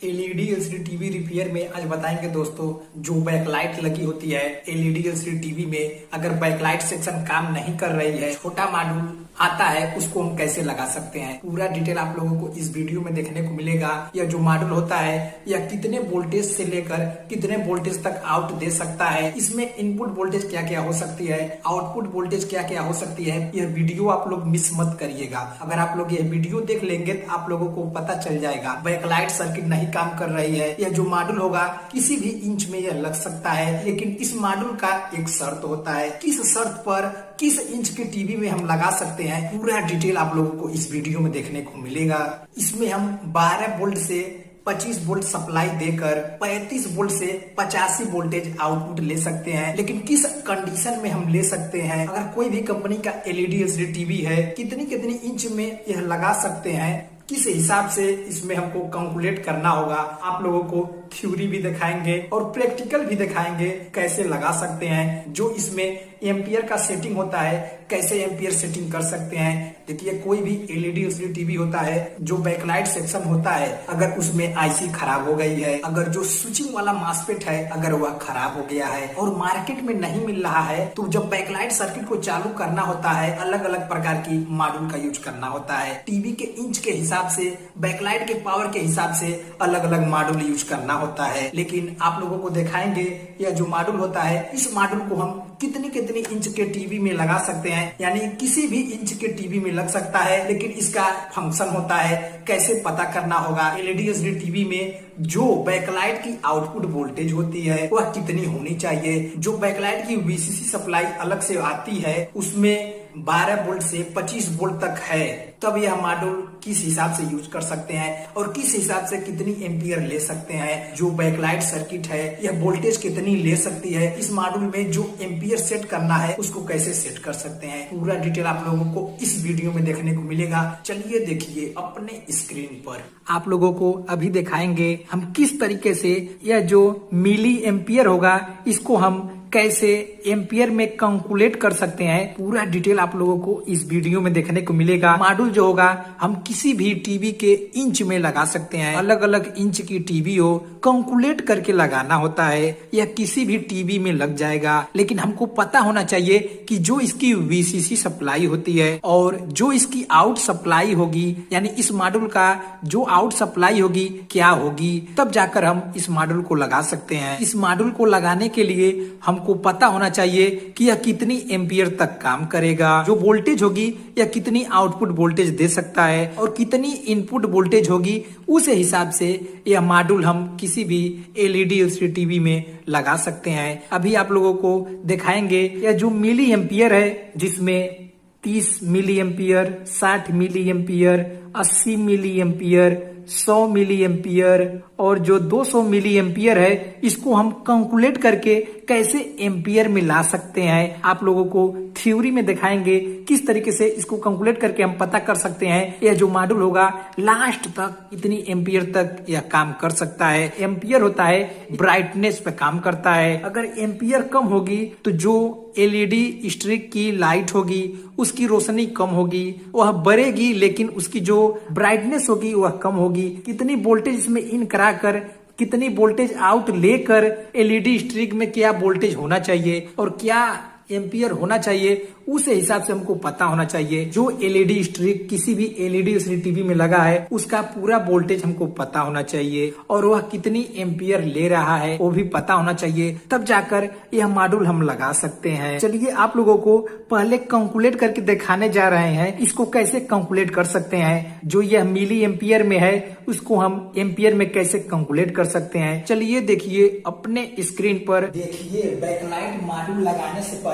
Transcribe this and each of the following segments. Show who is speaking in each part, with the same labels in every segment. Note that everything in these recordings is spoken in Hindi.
Speaker 1: एलईडी एलसीडी टीवी रिपेयर में आज बताएंगे दोस्तों। जो बैकलाइट लगी होती है एलईडी एलसीडी टीवी में, अगर बैकलाइट सेक्शन काम नहीं कर रही है, छोटा मॉड्यूल आता है, उसको हम कैसे लगा सकते हैं, पूरा डिटेल आप लोगों को इस वीडियो में देखने को मिलेगा। यह जो मॉड्यूल होता है यह कितने वोल्टेज से लेकर कितने वोल्टेज तक आउट दे सकता है, इसमें इनपुट वोल्टेज क्या क्या हो सकती है, आउटपुट वोल्टेज क्या क्या हो सकती है, यह वीडियो आप लोग मिस मत करिएगा। अगर आप लोग यह वीडियो देख लेंगे तो आप लोगों को पता चल जाएगा बैकलाइट सर्किट नहीं काम कर रही है। यह जो मॉड्यूल होगा किसी भी इंच में यह लग सकता है, लेकिन इस मॉड्यूल का एक शर्त होता है, किस शर्त पर किस इंच के टीवी में हम लगा सकते हैं, पूरा डिटेल आप लोगों को इस वीडियो में देखने को मिलेगा। इसमें हम 12 वोल्ट से 25 वोल्ट सप्लाई देकर 35 वोल्ट से 85 वोल्टेज आउटपुट ले सकते हैं। लेकिन किस कंडीशन में हम ले सकते हैं, अगर कोई भी कंपनी का एलईडी एलसीडी टीवी है, कितनी कितनी इंच में यह लगा सकते हैं, किस हिसाब से इसमें हमको कैलकुलेट करना होगा। आप लोगों को थ्योरी भी दिखाएंगे और प्रैक्टिकल भी दिखाएंगे कैसे लगा सकते हैं। जो इसमें एम्पियर का सेटिंग होता है, कैसे एम्पियर सेटिंग कर सकते हैं। देखिए, कोई भी एलईडी एलसीडी टीवी होता है, जो बैकलाइट सेक्शन होता है, अगर उसमें आईसी खराब हो गई है, अगर जो स्विचिंग वाला मॉसफेट है अगर वह खराब हो गया है और मार्केट में नहीं मिल रहा है, तो जब बैकलाइट सर्किट को चालू करना होता है, अलग अलग प्रकार की मॉड्यूल का यूज करना होता है। टीवी के इंच के हिसाब से, बैकलाइट के पावर के हिसाब से अलग अलग मॉड्यूल यूज करना होता है। लेकिन आप लोगों को दिखाएंगे यह जो मॉड्यूल होता है, इस मॉड्यूल को हम कितनी कितनी इंच के टीवी में लगा सकते हैं, यानी किसी भी इंच के टीवी में लग सकता है। लेकिन इसका फंक्शन होता है, कैसे पता करना होगा। एलईडी एलसीडी टीवी में जो बैकलाइट की आउटपुट वोल्टेज होती है वह कितनी होनी चाहिए। जो बैकलाइट की वीसीसी सप्लाई अलग से आती है, उसमें 12 वोल्ट से 25 वोल्ट तक है, तब यह मॉड्यूल किस हिसाब से यूज कर सकते हैं और किस हिसाब से कितनी एम्पियर ले सकते हैं। जो बैकलाइट सर्किट है यह वोल्टेज कितनी ले सकती है, इस मॉड्यूल में जो एम्पियर सेट करना है उसको कैसे सेट कर सकते हैं, पूरा डिटेल आप लोगों को इस वीडियो में देखने को मिलेगा। चलिए देखिए अपने स्क्रीन पर। आप लोगों को अभी दिखाएंगे हम किस तरीके से यह जो मिली एम्पियर होगा इसको हम कैसे एम्पियर में कैलकुलेट कर सकते हैं, पूरा डिटेल आप लोगों को इस वीडियो में देखने को मिलेगा। मॉड्यूल जो होगा हम किसी भी टीवी के इंच में लगा सकते हैं, अलग अलग इंच की टीवी हो, कैलकुलेट करके लगाना होता है। यह किसी भी टीवी में लग जाएगा, लेकिन हमको पता होना चाहिए कि जो इसकी वीसीसी सप्लाई होती है और जो इसकी आउट सप्लाई होगी, यानी इस मॉड्यूल का जो आउट सप्लाई होगी क्या होगी, तब जाकर हम इस मॉड्यूल को लगा सकते हैं। इस मॉड्यूल को लगाने के लिए हमको पता होना चाहिए कि यह कितनी एम्पियर तक काम करेगा, जो वोल्टेज होगी यह कितनी आउटपुट वोल्टेज दे सकता है और कितनी इनपुट वोल्टेज होगी, उस हिसाब से यह मॉड्यूल हम किसी भी एलईडी एलसीडी टीवी में लगा सकते हैं। अभी आप लोगों को दिखाएंगे यह जो मिली एम्पियर है, जिसमें 30 milliampere, 60 milliampere, 80 milliampere, 100 milliampere और जो 200 मिली एम्पियर है, इसको हम कैलकुलेट करके कैसे एम्पियर में ला सकते हैं। आप लोगों को थ्योरी में दिखाएंगे किस तरीके से इसको कैलकुलेट करके हम पता कर सकते हैं। यह जो मॉड्यूल होगा लास्ट तक इतनी एम्पियर तक यह काम कर सकता है। एम्पियर होता है ब्राइटनेस पे काम करता है। अगर एम्पियर कम होगी तो जो एलईडी स्ट्रिक की लाइट होगी उसकी रोशनी कम होगी, वह बढ़ेगी, लेकिन उसकी जो ब्राइटनेस होगी वह कम होगी। कितनी वोल्टेज इसमें इन कराकर कितनी वोल्टेज आउट लेकर एलईडी स्ट्रिक में क्या वोल्टेज होना चाहिए और क्या एम्पियर होना चाहिए, उस हिसाब से हमको पता होना चाहिए। जो एलईडी स्ट्रिक किसी भी एलईडी एलसीडी टीवी में लगा है उसका पूरा वोल्टेज हमको पता होना चाहिए और वह कितनी एम्पियर ले रहा है वो भी पता होना चाहिए, तब जाकर यह मॉड्यूल हम लगा सकते हैं। चलिए आप लोगों को पहले कैलकुलेट करके दिखाने जा रहे हैं इसको कैसे कैलकुलेट कर सकते हैं। जो यह मिली एम्पियर में है उसको हम एम्पियर में कैसे कैलकुलेट कर सकते हैं। चलिए देखिए अपने स्क्रीन पर। देखिए, बैकलाइट मॉड्यूल लगाने से पहले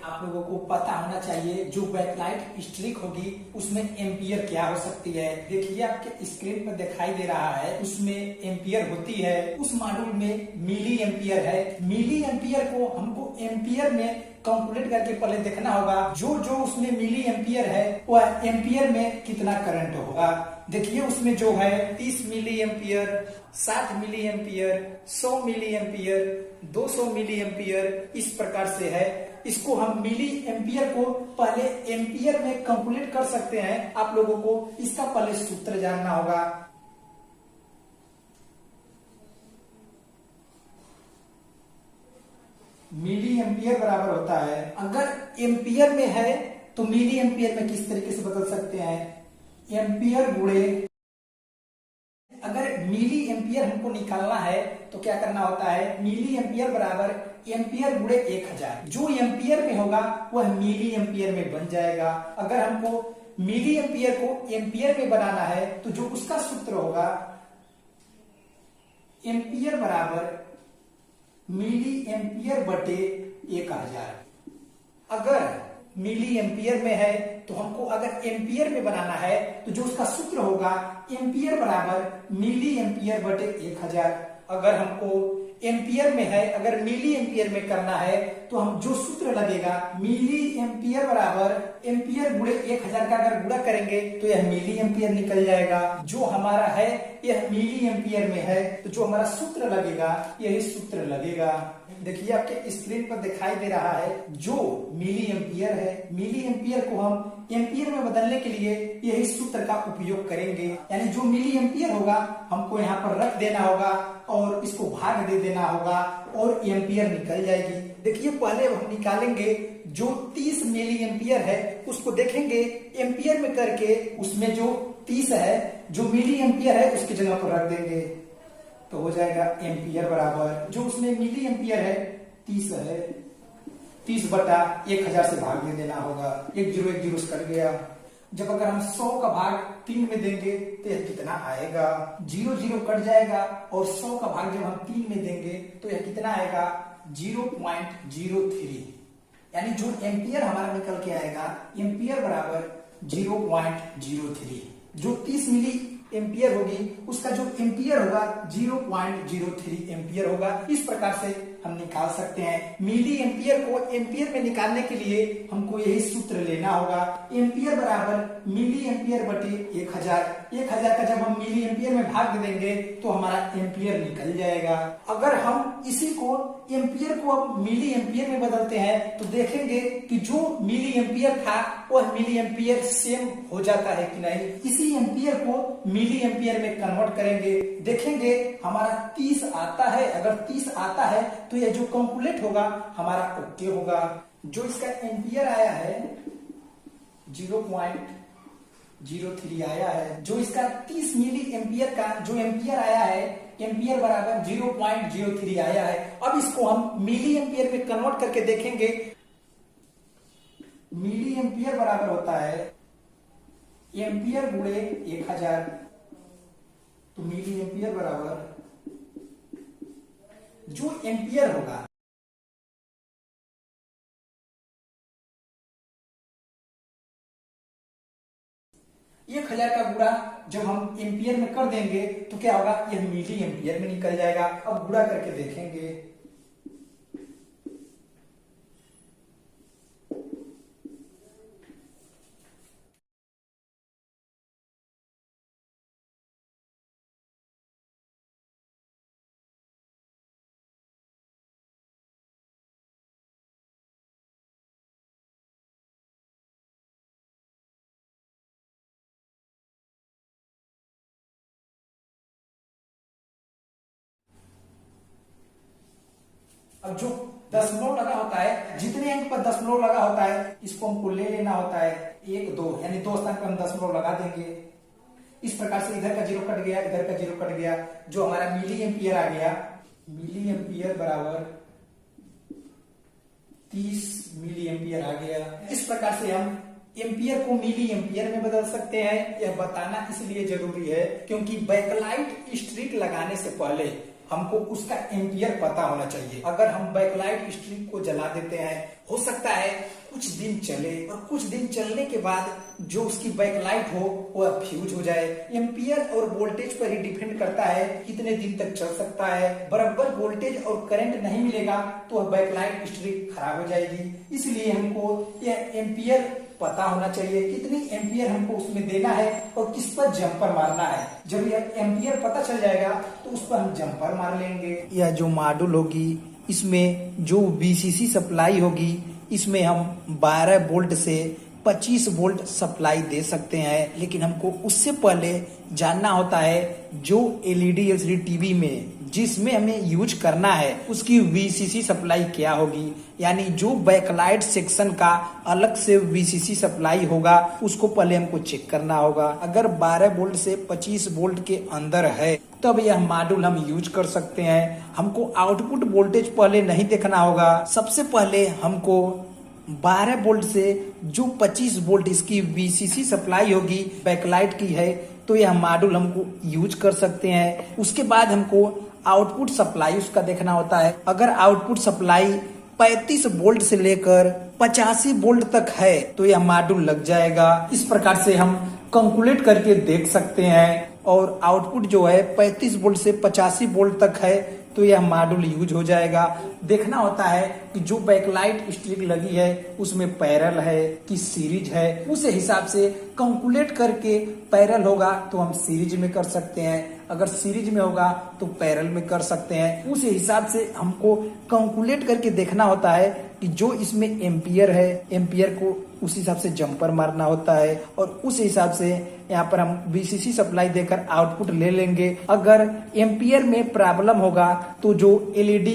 Speaker 1: आप लोगों को पता होना चाहिए जो बैकलाइट स्ट्रिक होगी उसमें एम्पियर क्या हो सकती है। देखिए आपके स्क्रीन पर दिखाई दे रहा है, उसमें एम्पियर होती है, उस मॉड्यूल में मिली एम्पियर है। मिली एम्पियर को हमको एम्पियर में कैलकुलेट करके पहले देखना होगा। जो जो उसमें मिली एम्पियर है वह एम्पियर में कितना करंट होगा। देखिए उसमें जो है 30 milliampere, 60 milliampere, 100 milliampere, 200 milliampere, इस प्रकार से है। इसको हम मिली एम्पियर को पहले एम्पियर में कैलकुलेट कर सकते हैं। आप लोगों को इसका पहले सूत्र जानना होगा। मिली एम्पियर बराबर होता है, अगर एम्पियर में है तो मिली एम्पियर में किस तरीके से बदल सकते हैं, एम्पियर गुणे, अगर मिली एम्पियर हमको निकालना है तो क्या करना होता है, मिली एम्पियर बराबर एम्पियर गुणे 1000, जो एम्पियर में होगा वह मिली एम्पियर में बन जाएगा। अगर हमको मिली एम्पियर को एम्पियर में बनाना है तो जो उसका सूत्र होगा, एम्पियर बराबर मिली एम्पियर बटे 1000। अगर मिली एम्पियर में है तो हमको अगर एम्पियर में बनाना है तो जो उसका सूत्र होगा, एम्पियर बराबर मिली एम्पियर बटे 1000। अगर हमको एम्पियर में है, अगर मिली एम्पियर में करना है तो हम जो सूत्र लगेगा, मिली एम्पियर बराबर एम्पियर गुणे 1000 का अगर गुणा करेंगे तो यह मिली एम्पियर निकल जाएगा। जो हमारा है यह मिली एम्पियर में है तो जो हमारा सूत्र लगेगा यही सूत्र लगेगा। देखिए आपके स्क्रीन पर दिखाई दे रहा है जो मिली एम्पियर है, मिली एम्पियर को हम एम्पियर में बदलने के लिए यही सूत्र का उपयोग करेंगे। यानी जो मिली एम्पियर होगा हमको यहाँ पर रख देना होगा और इसको भाग दे देना होगा और एम्पियर निकल जाएगी। देखिए पहले हम निकालेंगे जो 30 मिली एम्पियर है उसको देखेंगे एम्पियर में करके, उसमें जो 30 है जो मिली एम्पियर है उसकी जगह पर रख देंगे तो हो जाएगा एम्पियर बराबर, जो उसमें मिली एम्पियर है 30 है, 30 बटा 1000 से भाग दे देना होगा, 1 0 कट गया। जब अगर हम 100 का भाग 3 में देंगे तो यह कितना आएगा, 0 0 कट जाएगा और 100 का भाग जब हम 3 में देंगे तो यह कितना आएगा, 0.03। यानी जो एम्पियर हमारा निकल के आएगा, एम्पियर बराबर 0.03। जो 30 मिली एम्पियर होगी उसका जो एम्पियर होगा 0.03 एम्पियर होगा। इस प्रकार से हम निकाल सकते हैं। मिली एम्पियर को एम्पियर में निकालने के लिए हमको यही सूत्र लेना होगा, एम्पियर बराबर मिली एम्पियर बटे 1000। 1000 का जब हम मिली एम्पियर में भाग दे देंगे तो हमारा एम्पियर निकल जाएगा। अगर हम इसी को एम्पियर को अब मिली एम्पियर में बदलते हैं तो देखेंगे कि जो मिली एम्पियर था वह मिली एम्पियर सेम हो जाता है कि नहीं। इसी एम्पियर को मिली एम्पियर में कन्वर्ट करेंगे, देखेंगे हमारा 30 आता है। अगर 30 आता है तो यह जो कैलकुलेट होगा हमारा ओके होगा। जो इसका एम्पियर आया है 0.03 आया है, जो इसका 30 मिली एम्पियर का जो एम्पियर आया है, एम्पियर बराबर 0.03 आया है। अब इसको हम मिली एम्पियर में कन्वर्ट करके देखेंगे। मिली एम्पियर बराबर होता है एम्पियर गुणे 1000, तो मिली एम्पियर बराबर जो एम्पियर होगा 1000 का गुणा जब हम एम्पियर में कर देंगे तो क्या होगा, यह मिली एम्पियर में निकल जाएगा। अब गुणा करके देखेंगे, अब जो दशमलव लगा होता है, जितने अंक पर दशमलव लगा होता है इसको हमको ले लेना होता है 1 2, यानी 2 स्थान पर हम दशमलव लगा देंगे। इस प्रकार से इधर का 0 कट गया, इधर का 0 कट गया, जो हमारा मिली एम्पियर आ गया, मिली एम्पियर बराबर 30 मिली एम्पियर आ गया। इस प्रकार से हम एम्पियर को मिली एम्पियर में बदल सकते हैं। यह बताना इसलिए जरूरी है क्योंकि बैकलाइट स्ट्रिप लगाने से पहले हमको उसका एम्पियर पता होना चाहिए। अगर हम बैकलाइट स्ट्रिप को जला देते हैं, हो सकता है कुछ दिन चले और कुछ दिन चलने के बाद जो उसकी बैकलाइट हो वह फ्यूज हो जाए। एम्पियर और वोल्टेज पर ही डिपेंड करता है कितने दिन तक चल सकता है। बराबर वोल्टेज और करंट नहीं मिलेगा तो वह बैकलाइट स्ट्रिप खराब हो जाएगी। इसलिए हमको यह एम्पियर पता होना चाहिए, कितनी एम्पियर हमको उसमें देना है और किस पर जंपर मारना है। जब यह एम्पियर पता चल जाएगा तो उस पर हम जंपर मार लेंगे। यह जो मॉड्यूल होगी इसमें जो VCC सप्लाई होगी इसमें हम 12 वोल्ट से 25 वोल्ट सप्लाई दे सकते हैं। लेकिन हमको उससे पहले जानना होता है जो एलईडी एलसीडी टीवी में जिसमें हमें यूज करना है उसकी वीसीसी सप्लाई क्या होगी, यानी जो बैकलाइट सेक्शन का अलग से वीसीसी सप्लाई होगा उसको पहले हमको चेक करना होगा। अगर 12 वोल्ट से 25 वोल्ट के अंदर है तब यह मॉड्यूल हम यूज कर सकते हैं। हमको आउटपुट वोल्टेज पहले नहीं देखना होगा। सबसे पहले हमको 12 वोल्ट से जो 25 वोल्ट इसकी वीसीसी सप्लाई होगी बैकलाइट की है तो यह मॉड्यूल हमको यूज कर सकते हैं। उसके बाद हमको आउटपुट सप्लाई उसका देखना होता है। अगर आउटपुट सप्लाई 35 वोल्ट से लेकर 85 वोल्ट तक है तो यह मॉड्यूल लग जाएगा। इस प्रकार से हम कैलकुलेट करके देख सकते हैं। और आउटपुट जो है 35 वोल्ट से 85 वोल्ट तक है तो यह मॉड्यूल यूज हो जाएगा। देखना होता है कि जो बैकलाइट स्ट्रिप लगी है उसमें पैरेलल है कि सीरीज है, उस हिसाब से कैलकुलेट करके पैरेलल होगा तो हम सीरीज में कर सकते हैं, अगर सीरीज में होगा तो पैरेलल में कर सकते हैं। उस हिसाब से हमको कैलकुलेट करके देखना होता है कि जो इसमें एम्पियर है एम्पियर को उस हिसाब से जंपर मारना होता है और उस हिसाब से यहाँ पर हम वीसीसी सप्लाई देकर आउटपुट ले लेंगे। अगर एम्पियर में प्रॉब्लम होगा तो जो एलईडी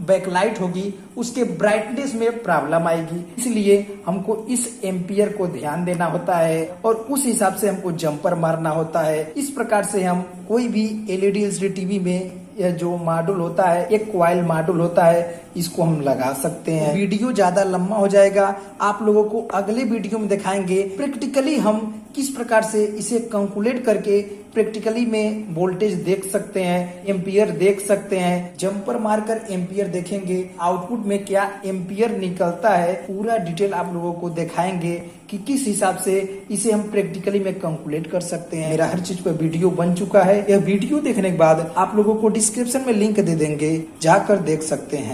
Speaker 1: बैकलाइट होगी उसके ब्राइटनेस में प्रॉब्लम आएगी, इसलिए हमको इस एम्पियर को ध्यान देना होता है और उस हिसाब से हमको जंपर मारना होता है। इस प्रकार से हम कोई भी एलईडी एलसीडी टीवी में यह जो मॉड्यूल होता है एक कॉइल मॉड्यूल होता है इसको हम लगा सकते हैं। वीडियो ज्यादा लंबा हो जाएगा, आप लोगों को अगले वीडियो में दिखाएंगे प्रैक्टिकली हम किस प्रकार से इसे कैलकुलेट करके प्रैक्टिकली में वोल्टेज देख सकते हैं, एम्पियर देख सकते हैं, जंपर मारकर एम्पियर देखेंगे, आउटपुट में क्या एम्पियर निकलता है, पूरा डिटेल आप लोगों को दिखाएंगे कि किस हिसाब से इसे हम प्रैक्टिकली में कैलकुलेट कर सकते हैं। मेरा हर चीज पर वीडियो बन चुका है। यह वीडियो देखने के बाद आप लोगों को डिस्क्रिप्शन में लिंक दे देंगे, जाकर देख सकते हैं।